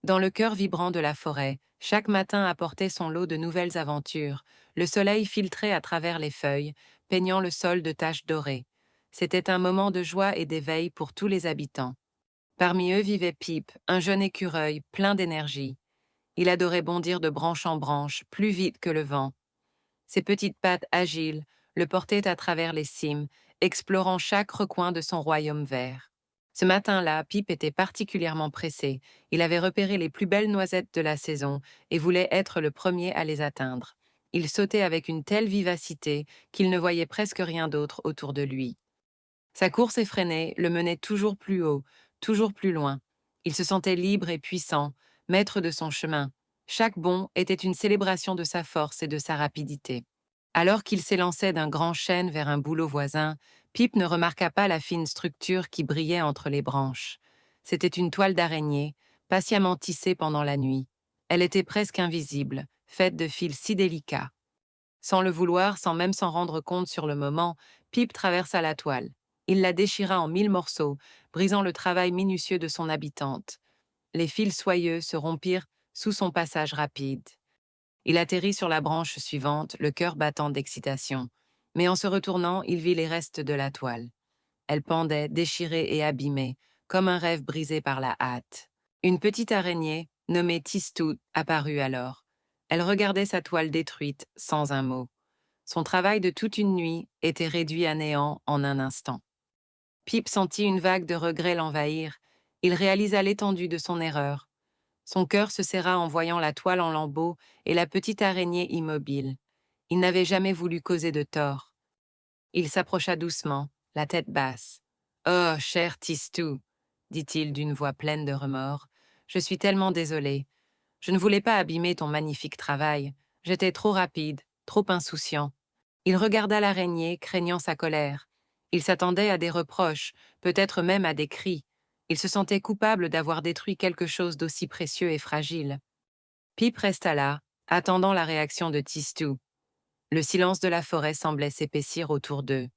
Dans le cœur vibrant de la forêt, chaque matin apportait son lot de nouvelles aventures. Le soleil filtrait à travers les feuilles, peignant le sol de taches dorées. C'était un moment de joie et d'éveil pour tous les habitants. Parmi eux vivait Pip, un jeune écureuil plein d'énergie. Il adorait bondir de branche en branche, plus vite que le vent. Ses petites pattes agiles le portaient à travers les cimes, explorant chaque recoin de son royaume vert. Ce matin-là, Pip était particulièrement pressé. Il avait repéré les plus belles noisettes de la saison et voulait être le premier à les atteindre. Il sautait avec une telle vivacité qu'il ne voyait presque rien d'autre autour de lui. Sa course effrénée le menait toujours plus haut, toujours plus loin. Il se sentait libre et puissant, maître de son chemin. Chaque bond était une célébration de sa force et de sa rapidité. Alors qu'il s'élançait d'un grand chêne vers un bouleau voisin, Pip ne remarqua pas la fine structure qui brillait entre les branches. C'était une toile d'araignée, patiemment tissée pendant la nuit. Elle était presque invisible, faite de fils si délicats. Sans le vouloir, sans même s'en rendre compte sur le moment, Pip traversa la toile. Il la déchira en 1000 morceaux, brisant le travail minutieux de son habitante. Les fils soyeux se rompirent sous son passage rapide. Il atterrit sur la branche suivante, le cœur battant d'excitation. Mais en se retournant, il vit les restes de la toile. Elle pendait, déchirée et abîmée, comme un rêve brisé par la hâte. Une petite araignée, nommée Tistou, apparut alors. Elle regardait sa toile détruite, sans un mot. Son travail de toute une nuit était réduit à néant en un instant. Pip sentit une vague de regret l'envahir. Il réalisa l'étendue de son erreur. Son cœur se serra en voyant la toile en lambeaux et la petite araignée immobile. Il n'avait jamais voulu causer de tort. Il s'approcha doucement, la tête basse. « Oh, cher Tistou, dit-il d'une voix pleine de remords, je suis tellement désolé. Je ne voulais pas abîmer ton magnifique travail. J'étais trop rapide, trop insouciant. » Il regarda l'araignée, craignant sa colère. Il s'attendait à des reproches, peut-être même à des cris. Il se sentait coupable d'avoir détruit quelque chose d'aussi précieux et fragile. Pip resta là, attendant la réaction de Tistou. Le silence de la forêt semblait s'épaissir autour d'eux.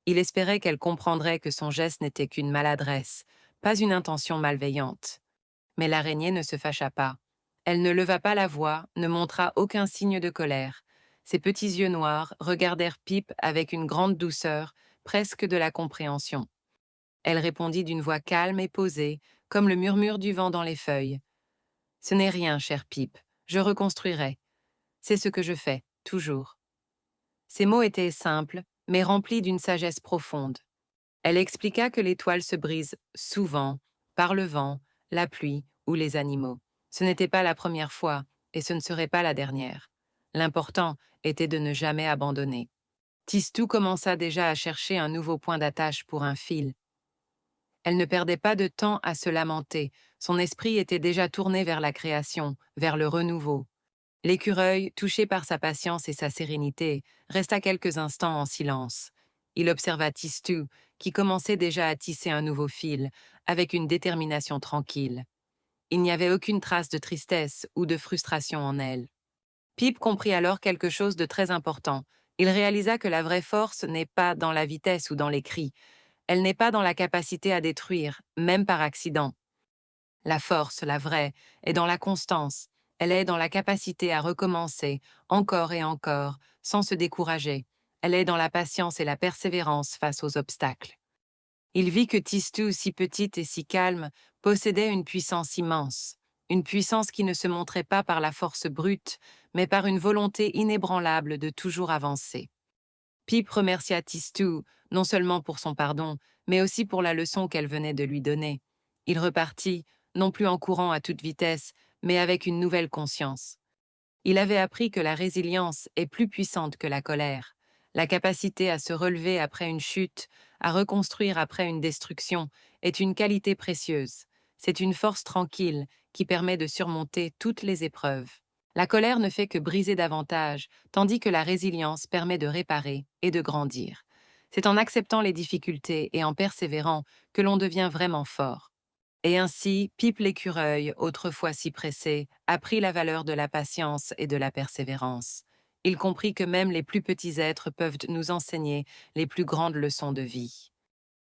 Il espérait qu'elle comprendrait que son geste n'était qu'une maladresse, pas une intention malveillante. Mais l'araignée ne se fâcha pas. Elle ne leva pas la voix, ne montra aucun signe de colère. Ses petits yeux noirs regardèrent Pip avec une grande douceur, presque de la compréhension. Elle répondit d'une voix calme et posée, comme le murmure du vent dans les feuilles. « Ce n'est rien, cher Pip, je reconstruirai. C'est ce que je fais, toujours. » Ces mots étaient simples, mais remplis d'une sagesse profonde. Elle expliqua que les toiles se brisent souvent, par le vent, la pluie ou les animaux. Ce n'était pas la première fois, et ce ne serait pas la dernière. L'important était de ne jamais abandonner. Tistou commença déjà à chercher un nouveau point d'attache pour un fil. Elle ne perdait pas de temps à se lamenter, son esprit était déjà tourné vers la création, vers le renouveau. L'écureuil, touché par sa patience et sa sérénité, resta quelques instants en silence. Il observa Tistou, qui commençait déjà à tisser un nouveau fil, avec une détermination tranquille. Il n'y avait aucune trace de tristesse ou de frustration en elle. Pip comprit alors quelque chose de très important. Il réalisa que la vraie force n'est pas dans la vitesse ou dans les cris. Elle n'est pas dans la capacité à détruire, même par accident. La force, la vraie, est dans la constance. Elle est dans la capacité à recommencer, encore et encore, sans se décourager. Elle est dans la patience et la persévérance face aux obstacles. Il vit que Tistou, si petite et si calme, possédait une puissance immense. Une puissance qui ne se montrait pas par la force brute, mais par une volonté inébranlable de toujours avancer. Pip remercia Tistou, non seulement pour son pardon, mais aussi pour la leçon qu'elle venait de lui donner. Il repartit, non plus en courant à toute vitesse, mais avec une nouvelle conscience. Il avait appris que la résilience est plus puissante que la colère. La capacité à se relever après une chute, à reconstruire après une destruction, est une qualité précieuse. C'est une force tranquille qui permet de surmonter toutes les épreuves. La colère ne fait que briser davantage, tandis que la résilience permet de réparer et de grandir. C'est en acceptant les difficultés et en persévérant que l'on devient vraiment fort. Et ainsi, Pip l'écureuil, autrefois si pressé, apprit la valeur de la patience et de la persévérance. Il comprit que même les plus petits êtres peuvent nous enseigner les plus grandes leçons de vie.